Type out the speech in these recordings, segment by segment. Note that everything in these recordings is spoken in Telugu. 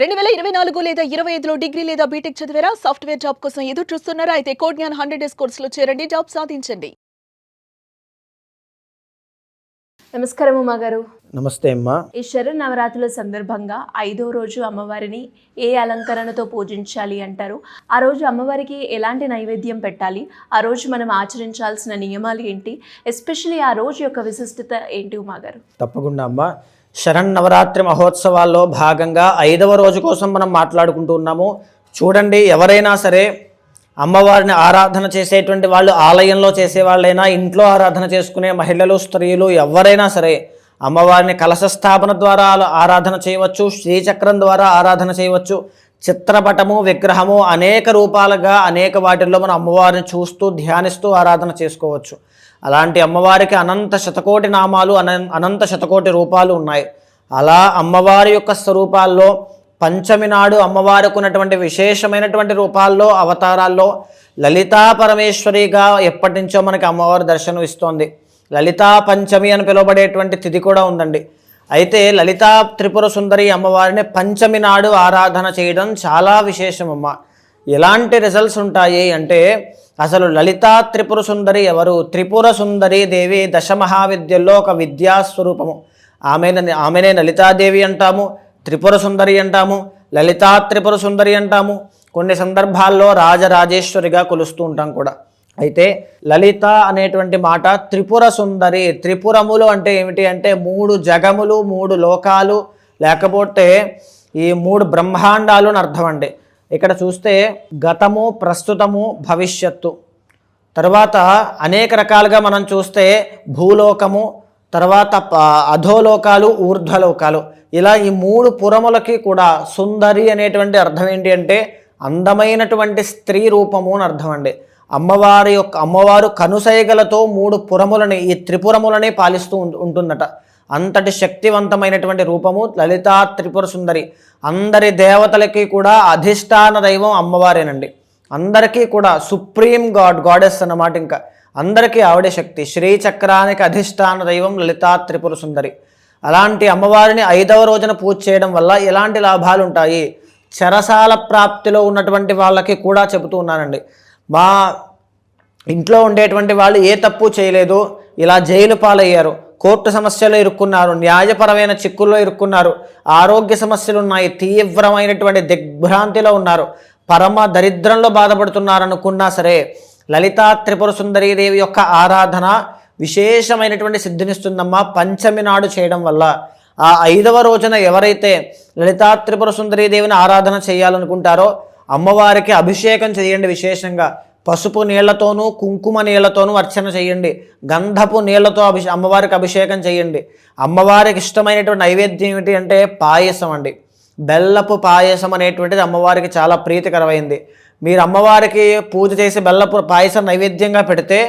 2024 లేదా 25లో డిగ్రీ లేదా బీటెక్ చదివారా? సాఫ్ట్‌వేర్ జాబ్ కోసం ఎదురు చూస్తున్నారా? అయితే కోడ్ జ్ఞాన్ 100 డేస్ కోర్సులో చేరండి, జాబ్ సాధించండి. నమస్కారం ఉమా గారు. నమస్తే అమ్మా. ఈ శరన్నవరాత్రుల సందర్భంగా 5వ రోజు అమ్మవారిని ఏ అలంకరణతో పూజించాలి అంటారు? ఆ రోజు అమ్మవారికి ఎలాంటి నైవేద్యం పెట్టాలి? ఆ రోజు మనం ఆచరించాల్సిన నియమాలు ఏంటి? ఎస్పెషల్లీ ఆ రోజు యొక్క విశిష్టత ఏంటి ఉమా గారు? తప్పకుండా అమ్మా. శరన్నవరాత్రి మహోత్సవాల్లో భాగంగా 5వ రోజు కోసం మనం మాట్లాడుకుంటూ ఉన్నాము. చూడండి, ఎవరైనా సరే అమ్మవారిని ఆరాధన చేసేటువంటి వాళ్ళు, ఆలయంలో చేసేవాళ్ళైనా, ఇంట్లో ఆరాధన చేసుకునే మహిళలు, స్త్రీలు ఎవరైనా సరే అమ్మవారిని కలశ స్థాపన ద్వారా ఆరాధన చేయవచ్చు, శ్రీచక్రం ద్వారా ఆరాధన చేయవచ్చు, చిత్రపటము, విగ్రహము అనేక రూపాలుగా అనేక వాటిల్లో మనం అమ్మవారిని చూస్తూ ధ్యానిస్తూ ఆరాధన చేసుకోవచ్చు. అలాంటి అమ్మవారికి అనంత శతకోటి నామాలు, అనంత శతకోటి రూపాలు ఉన్నాయి. అలా అమ్మవారి యొక్క స్వరూపాల్లో పంచమి నాడు అమ్మవారికి ఉన్నటువంటి విశేషమైనటువంటి రూపాల్లో, అవతారాల్లో లలితా పరమేశ్వరిగా ఎప్పటి నుంచో మనకి అమ్మవారి దర్శనం ఇస్తోంది. లలితా పంచమి అని పిలువబడేటువంటి తిథి కూడా ఉందండి. అయితే లలితా త్రిపుర సుందరి అమ్మవారిని పంచమి నాడు ఆరాధన చేయడం చాలా విశేషమమ్మ. ఎలాంటి రిజల్ట్స్ ఉంటాయి అంటే, అసలు లలితా త్రిపుర సుందరి ఎవరు? త్రిపుర సుందరి దేవి దశమహావిద్యల్లో ఒక విద్యాస్వరూపము. ఆమెనే లలితాదేవి అంటాము, త్రిపుర సుందరి అంటాము, లలితా త్రిపుర సుందరి అంటాము. కొన్ని సందర్భాల్లో రాజరాజేశ్వరిగా కొలుస్తూ ఉంటాం కూడా. అయితే లలిత అనేటువంటి మాట త్రిపుర సుందరి, త్రిపురములు అంటే ఏమిటి అంటే 3 జగములు, 3 లోకాలు, లేకపోతే ఈ 3 బ్రహ్మాండాలు అని అర్థం అండి. ఇక్కడ చూస్తే గతము, ప్రస్తుతము, భవిష్యత్తు, తర్వాత అనేక రకాలుగా మనం చూస్తే భూలోకము, తర్వాత అధోలోకాలు, ఊర్ధ్వలోకాలు, ఇలా ఈ 3 పురములకి కూడా సుందరి అనేటువంటి అర్థం ఏంటి అంటే అందమైనటువంటి స్త్రీ రూపము అని అర్థం అండి. అమ్మవారు కనుసైగలతో 3 పురములని, ఈ త్రిపురములని పాలిస్తూ ఉంటుందట. అంతటి శక్తివంతమైనటువంటి రూపము లలితా త్రిపుర సుందరి. అందరి దేవతలకి కూడా అధిష్టాన దైవం అమ్మవారేనండి. అందరికీ కూడా సుప్రీం గాడెస్ అన్నమాట. ఇంకా అందరికీ ఆవిడే శక్తి. శ్రీచక్రానికి అధిష్టాన దైవం లలితా త్రిపుర సుందరి. అలాంటి అమ్మవారిని 5వ రోజున పూజ చేయడం వల్ల ఎలాంటి లాభాలు ఉంటాయి? చెరసాల ప్రాప్తిలో ఉన్నటువంటి వాళ్ళకి కూడా చెబుతూ ఉన్నానండి. మా ఇంట్లో ఉండేటువంటి వాళ్ళు ఏ తప్పు చేయలేదు, ఇలా జైలు పాలయ్యారు, కోర్టు సమస్యలు ఇరుక్కున్నారు, న్యాయపరమైన చిక్కుల్లో ఇరుక్కున్నారు, ఆరోగ్య సమస్యలు ఉన్నాయి, తీవ్రమైనటువంటి దిగ్భ్రాంతిలో ఉన్నారు, పరమ దరిద్రంలో బాధపడుతున్నారు అనుకున్నా సరే లలితా త్రిపుర సుందరీదేవి యొక్క ఆరాధన విశేషమైనటువంటి సిద్ధినిస్తుందమ్మా పంచమి నాడు చేయడం వల్ల. ఆ 5వ రోజున ఎవరైతే లలితా త్రిపుర సుందరీదేవిని ఆరాధన చేయాలనుకుంటారో అమ్మవారికి అభిషేకం చేయండి. విశేషంగా పసుపు నీళ్లతోనూ, కుంకుమ నీళ్లతోనూ అర్చన చేయండి. గంధపు నీళ్లతో అమ్మవారికి అభిషేకం చేయండి. అమ్మవారికి ఇష్టమైనటువంటి నైవేద్యం ఏమిటి అంటే పాయసం అండి. బెల్లపు పాయసం అనేటువంటిది అమ్మవారికి చాలా ప్రీతికరమైంది. మీరు అమ్మవారికి పూజ చేసి బెల్లపు పాయసం నైవేద్యంగా పెడితే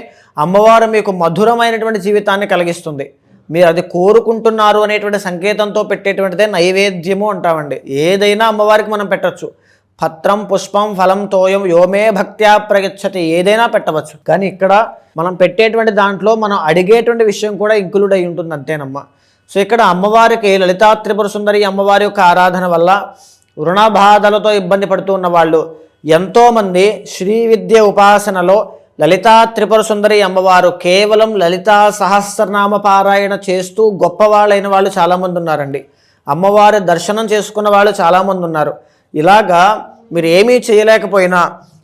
అమ్మవారు మీకు మధురమైనటువంటి జీవితాన్ని కలిగిస్తుంది. మీరు అది కోరుకుంటున్నారు అనేటువంటి సంకేతంతో పెట్టేటువంటిదే నైవేద్యము అంటామండి. ఏదైనా అమ్మవారికి మనం పెట్టచ్చు. పత్రం, పుష్పం, ఫలం, తోయం యోమే భక్త్యా ప్రగచ్చతి, ఏదైనా పెట్టవచ్చు. కానీ ఇక్కడ మనం పెట్టేటువంటి దాంట్లో మనం అడిగేటువంటి విషయం కూడా ఇంక్లూడ్ అయి ఉంటుంది, అంతేనమ్మా. సో ఇక్కడ అమ్మవారికి లలితా త్రిపుర సుందరి అమ్మవారి యొక్క ఆరాధన వల్ల రుణ బాధలతో ఇబ్బంది పడుతూ ఉన్న వాళ్ళు ఎంతోమంది శ్రీ విద్య ఉపాసనలో లలితా త్రిపుర సుందరి అమ్మవారు కేవలం లలితా సహస్రనామ పారాయణ చేస్తూ గొప్పవాళ్ళైన వాళ్ళు చాలామంది ఉన్నారండి. అమ్మవారి దర్శనం చేసుకున్న వాళ్ళు చాలామంది ఉన్నారు. ఇలాగా మీరు ఏమీ చేయలేకపోయినా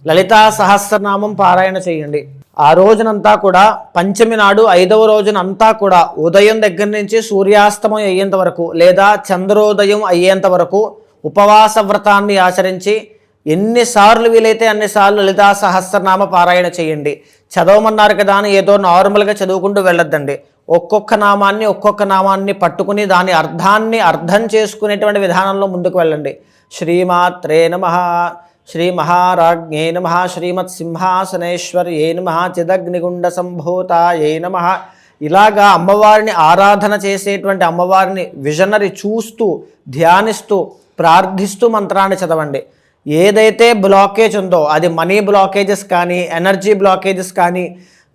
లలితా సహస్రనామం పారాయణ చేయండి. ఆ రోజునంతా కూడా పంచమి నాడు 5వ రోజునంతా కూడా ఉదయం దగ్గర నుంచి సూర్యాస్తమయం అయ్యేంత వరకు లేదా చంద్రోదయం అయ్యేంత వరకు ఉపవాస వ్రతాన్ని ఆచరించి ఎన్నిసార్లు వీలైతే అన్నిసార్లు లలితా సహస్రనామ పారాయణ చేయండి. చదవమన్నారు కదా అని ఏదో నార్మల్గా చదువుకుంటూ వెళ్ళొద్దండి. ఒక్కొక్క నామాన్ని పట్టుకుని దాని అర్థం చేసుకునేటువంటి విధానంలో ముందుకు వెళ్ళండి. శ్రీమాత్రే నమః, శ్రీ మహారాజ్ఞే నమః, శ్రీమత్ సింహాసనేశ్వర్యే నమః, చిదగ్నిగుండ సంభూతాయే నమః. ఇలాగా అమ్మవారిని ఆరాధన చేసేటువంటి అమ్మవారిని విజనరీ చూస్తూ ధ్యానిస్తూ ప్రార్థిస్తూ మంత్రాన్ని చదవండి. ఏదైతే బ్లాకేజ్ ఉందో అది మనీ బ్లాకేజెస్ కానీ, ఎనర్జీ బ్లాకేజెస్ కానీ,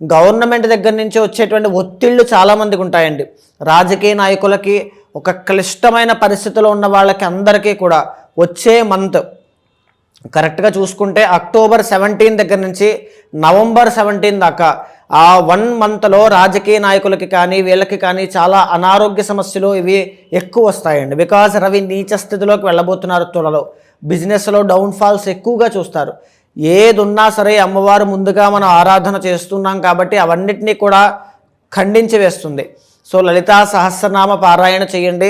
గవర్నమెంట్ దగ్గర నుంచి వచ్చేటువంటి ఒత్తిళ్ళు చాలామందికి ఉంటాయండి. రాజకీయ నాయకులకి, ఒక క్లిష్టమైన పరిస్థితిలో ఉన్న వాళ్ళకి అందరికీ కూడా వచ్చే మంత్ కరెక్ట్గా చూసుకుంటే అక్టోబర్ 17 దగ్గర నుంచి నవంబర్ 17 దాకా ఆ 1 మంత్లో రాజకీయ నాయకులకి కానీ వీళ్ళకి కానీ చాలా అనారోగ్య సమస్యలు ఇవి ఎక్కువ వస్తాయండి. బికాజ్ రవి నీచ స్థితిలోకి వెళ్ళబోతున్నారు తులలో. బిజినెస్లో డౌన్ఫాల్స్ ఎక్కువగా చూస్తారు. ఏది ఉన్నా సరే అమ్మవారు ముందుగా మనం ఆరాధన చేస్తున్నాం కాబట్టి అవన్నిటినీ కూడా ఖండించి వేస్తుంది. సో లలితా సహస్రనామ పారాయణ చేయండి.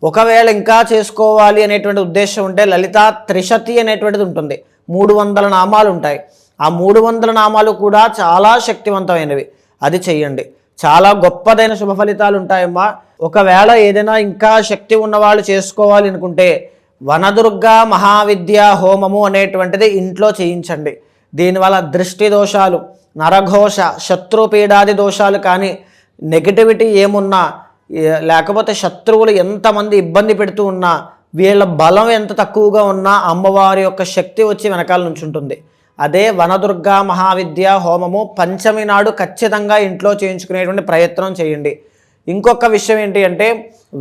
ఒకవేళ ఇంకా చేసుకోవాలి అనేటువంటి ఉద్దేశం ఉంటే లలితా త్రిశతి అనేటువంటిది ఉంటుంది. 300 నామాలు ఉంటాయి. ఆ 300 నామాలు కూడా చాలా శక్తివంతమైనవి. అది చెయ్యండి. చాలా గొప్పదైన శుభ ఫలితాలు ఉంటాయమ్మా. ఒకవేళ ఏదైనా ఇంకా శక్తి ఉన్నవాళ్ళు చేసుకోవాలి అనుకుంటే వనదుర్గా మహావిద్య హోమము అనేటువంటిది ఇంట్లో చేయించండి. దీనివల్ల దృష్టి దోషాలు, నరఘోష, శత్రుపీడాది దోషాలు కానీ నెగిటివిటీ ఏమున్నా, లేకపోతే శత్రువులు ఎంతమంది ఇబ్బంది పెడుతూ ఉన్నా, వీళ్ళ బలం ఎంత తక్కువగా ఉన్నా అమ్మవారి యొక్క శక్తి వచ్చి వెనకాల నుంచి ఉంటుంది. అదే వనదుర్గా మహావిద్య హోమము పంచమి నాడు ఖచ్చితంగా ఇంట్లో చేయించుకునేటువంటి ప్రయత్నం చేయండి. ఇంకొక విషయం ఏంటి అంటే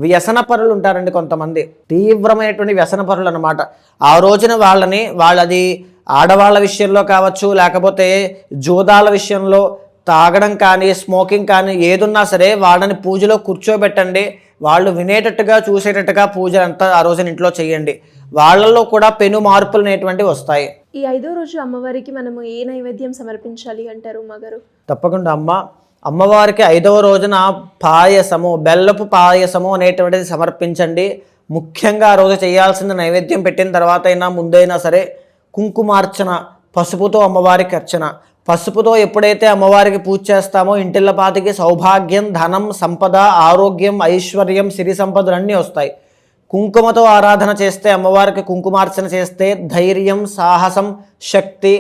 వ్యసన పరులు ఉంటారండి కొంతమంది, తీవ్రమైనటువంటి వ్యసన పరులు అనమాట. ఆ రోజున వాళ్ళది ఆడవాళ్ళ విషయంలో కావచ్చు, లేకపోతే జూదాల విషయంలో తాగడం కానీ స్మోకింగ్ కానీ ఏదున్నా సరే వాళ్ళని పూజలో కూర్చోబెట్టండి. వాళ్ళు వినేటట్టుగా చూసేటట్టుగా పూజ అంతా ఆ రోజున ఇంట్లో చేయండి. వాళ్ళల్లో కూడా పెను మార్పులు అనేటువంటివి వస్తాయి. ఈ 5వ రోజు అమ్మవారికి మనము ఏ నైవేద్యం సమర్పించాలి అంటారు ఉమాగారు? తప్పకుండా అమ్మవారికి 5వ రోజున పాయసము, బెల్లపు పాయసము అనేటువంటిది సమర్పించండి. ముఖ్యంగా ఆ రోజు చేయాల్సిన నైవేద్యం పెట్టిన తర్వాత అయినా ముందైనా సరే కుంకుమార్చన, పసుపుతో అమ్మవారికి అర్చన. పసుపుతో ఎప్పుడైతే అమ్మవారికి పూజ చేస్తామో ఇంటిల్లపాతికి సౌభాగ్యం, ధనం, సంపద, ఆరోగ్యం, ఐశ్వర్యం, సిరి సంపదలు అన్నీ వస్తాయి. కుంకుమతో ఆరాధన చేస్తే, అమ్మవారికి కుంకుమార్చన చేస్తే ధైర్యం, సాహసం, శక్తి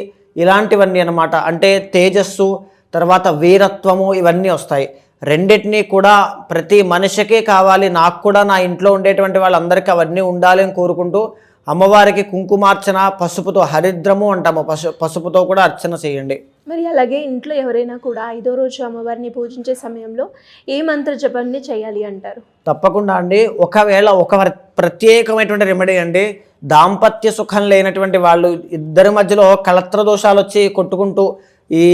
ఇలాంటివన్నీ అన్నమాట. అంటే తేజస్సు, తర్వాత వీరత్వము ఇవన్నీ వస్తాయి. రెండింటినీ కూడా ప్రతి మనిషికి కావాలి. నాకు కూడా నా ఇంట్లో ఉండేటువంటి వాళ్ళందరికీ అవన్నీ ఉండాలి అని కోరుకుంటూ అమ్మవారికి కుంకుమార్చన, పసుపుతో హరిద్రము అంటాము, పసుపుతో కూడా అర్చన చేయండి. మరి అలాగే ఇంట్లో ఎవరైనా కూడా 5వ రోజు అమ్మవారిని పూజించే సమయంలో ఏ మంత్ర జపాన్ని చేయాలి అంటారు? తప్పకుండా అండి. ఒకవేళ ఒక ప్రత్యేకమైనటువంటి రెమెడీ అండి, దాంపత్య సుఖం లేనటువంటి వాళ్ళు, ఇద్దరి మధ్యలో కలత్ర దోషాలు వచ్చి కొట్టుకుంటూ ఈ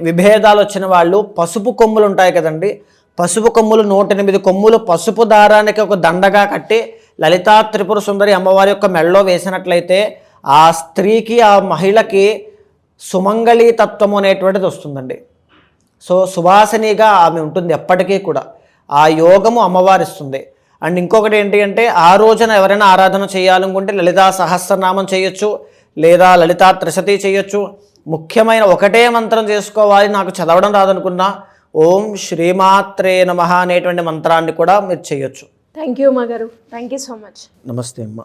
విభేదాలు వచ్చిన వాళ్ళు పసుపు కొమ్ములు ఉంటాయి కదండి, పసుపు కొమ్ములు 108 కొమ్ములు పసుపు దారానికి ఒక దండగా కట్టి లలితా త్రిపుర సుందరి అమ్మవారి యొక్క మెడలో వేసినట్లయితే ఆ స్త్రీకి, ఆ మహిళకి సుమంగళీ తత్వము అనేటువంటిది వస్తుందండి. సో సువాసినిగా ఆమె ఉంటుంది ఎప్పటికీ కూడా. ఆ యోగము అమ్మవారిస్తుంది. అండ్ ఇంకొకటి ఏంటి అంటే ఆ రోజున ఎవరైనా ఆరాధన చేయాలనుకుంటే లలితా సహస్రనామం చేయొచ్చు, లేదా లలితా త్రిశతి చేయొచ్చు. ముఖ్యమైన ఒకటే మంత్రం చేసుకోవాలి, నాకు చదవడం రాదనుకున్నా ఓం శ్రీమాత్రే నమః అనేటువంటి మంత్రాన్ని కూడా మీరు చేయొచ్చు. థ్యాంక్ యూ ఉమాగారు. Thank you so much. నమస్తే అమ్మ.